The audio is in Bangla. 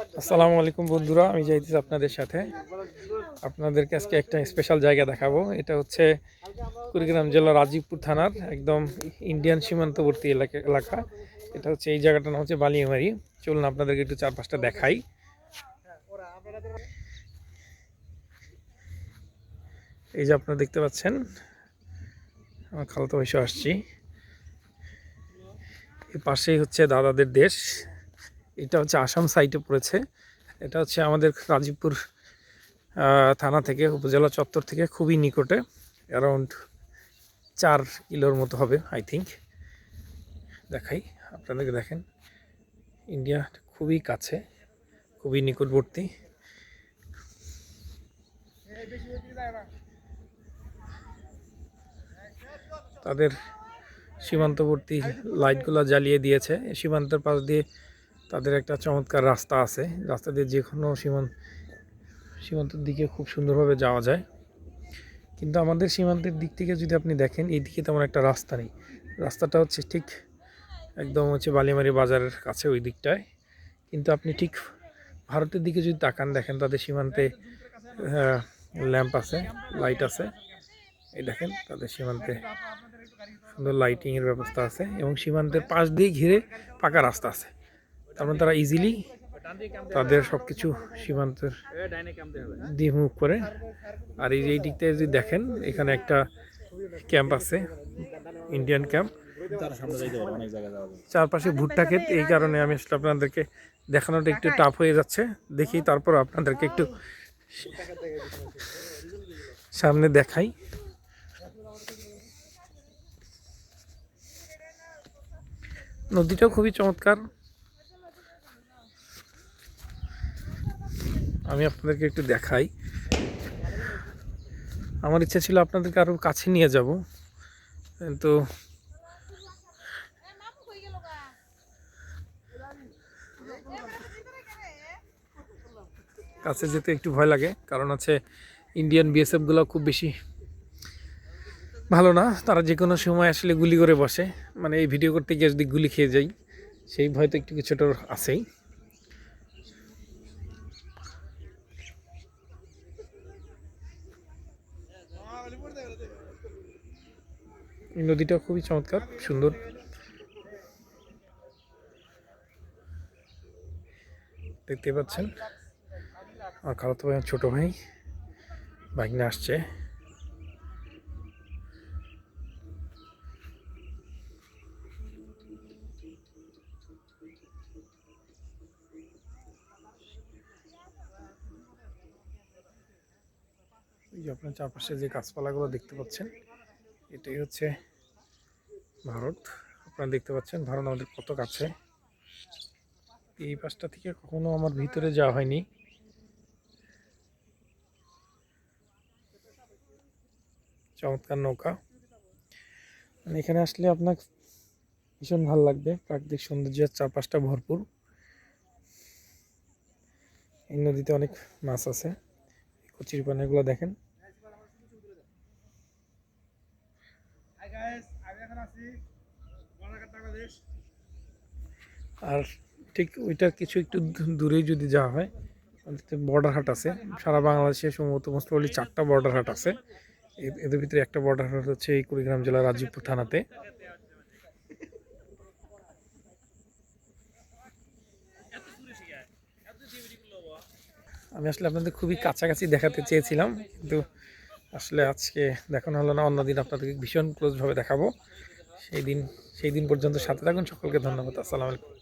আসসালামু আলাইকুম বন্ধুরা, আমি যাইতেছি আপনাদের সাথে। আপনাদেরকে আজকে একটা স্পেশাল জায়গা দেখাবো। এটা হচ্ছে কুড়িগ্রাম জেলার রাজীবপুর থানার একদম ইন্ডিয়ান সীমান্তবর্তী এলাকা। এটা হচ্ছে এই জায়গাটার নাম হচ্ছে বালিয়ামারি। চলুন আপনাদেরকে একটু চারপাশটা দেখাই। এই যে আপনারা দেখতে পাচ্ছেন, আমার খালাতো ভাইসো আসছি। এই পাশেই হচ্ছে দাদাদের দেশ। এটা হচ্ছে আসাম সাইটে পড়েছে। এটা হচ্ছে আমাদের রাজীবপুর থানা থেকে, উপজেলা চত্বর থেকে খুবই নিকটে, অ্যারাউন্ড 4 কিলোর মতো হবে আই থিঙ্ক। দেখাই আপনাদেরকে, দেখেন ইন্ডিয়া খুবই কাছে, খুবই নিকটবর্তী। তাদের সীমান্তবর্তী লাইটগুলো জ্বালিয়ে দিয়েছে। সীমান্তের পাশ দিয়ে তাদের একটা চমৎকার রাস্তা আছে। রাস্তা দিয়ে যে কোনো সীমান্তের দিকে খুব সুন্দরভাবে যাওয়া যায়। কিন্তু আমাদের সীমান্তের দিক থেকে যদি আপনি দেখেন, এই দিকে তেমন একটা রাস্তা নেই। রাস্তাটা হচ্ছে ঠিক একদম হচ্ছে বালিমারি বাজারের কাছে ওই দিকটায়। কিন্তু আপনি ঠিক ভারতের দিকে যদি তাকান, দেখেন তাদের সীমান্তে ল্যাম্প আছে, লাইট আছে। এই দেখেন তাদের সীমান্তে সুন্দর লাইটিংয়ের ব্যবস্থা আছে এবং সীমান্তের পাশ দিয়ে ঘিরে পাকা রাস্তা আছে। তার মানে তারা ইজিলি তাদের সব কিছু সীমান্তের দিয়ে মুভ করে। আর এই দিকটায় যদি দেখেন, এখানে একটা ক্যাম্প আছে, ইন্ডিয়ান ক্যাম্প। চারপাশে ভুট্টা ক্ষেত, এই কারণে আমি আসলে আপনাদেরকে দেখানোটা একটু টাফ হয়ে যাচ্ছে। দেখি তারপর আপনাদেরকে একটু সামনে দেখাই। নদীটাও খুবই চমৎকার। আমি আপনাদেরকে একটু দেখাই। আমার ইচ্ছা ছিল আপনাদেরকে আরো কাছে নিয়ে যাব, কিন্তু কাছে যেতে একটু ভয় লাগে, কারণ হচ্ছে ইন্ডিয়ান বিএসএফ গুলো খুব বেশি ভালো না। তারা যে কোনো সময় আসলে গুলি করে বসে। মানে এই ভিডিও করতে গিয়ে যদি গুলি খেয়ে যাই, সেই ভয় তো একটু কিছুটা আছেই। এই নদীটা খুবই চমৎকার, সুন্দর। দেখতে পাচ্ছেন আমার খালাতো ভাই, ছোট ভাই, বাইক নিয়ে আসছে। এই যে আপনার চারপাশে যে গাছপালাগুলো দেখতে পাচ্ছেন, এটাই হচ্ছে ভারত। আপনারা দেখতে পাচ্ছেন ভারত আমাদের কত কাছে। এই পাশটা থেকে কখনো আমার ভিতরে যাওয়া হয়নি। চমৎকার নৌকা, মানে এখানে আসলে আপনার ভীষণ ভালো লাগবে। প্রাকৃতিক সৌন্দর্যের চারপাশটা ভরপুর। এই নদীতে অনেক মাছ আছে, কচির পানাগুলো দেখেন। আর ঠিক ওইটার কিছু একটু দূরেই যদি যাওয়া হয়, বর্ডার হাট আছে। সারা বাংলাদেশে সম্ভবত মোস্ট প্রবাবলি 4টা বর্ডার হাট আছে। এদের ভিতরে একটা বর্ডার হাট হচ্ছে এই কুড়িগ্রাম জেলার রাজীবপুর থানাতে। আমি আসলে আপনাদের খুবই কাছাকাছি দেখাতে চেয়েছিলাম, কিন্তু আসলে আজকে দেখানো হলো না। অন্যদিন আপনাদেরকে ভীষণ ক্লোজভাবে দেখাবো। সেই দিন পর্যন্ত সাথে থাকুন। সকলকে ধন্যবাদ। আসসালামু আলাইকুম।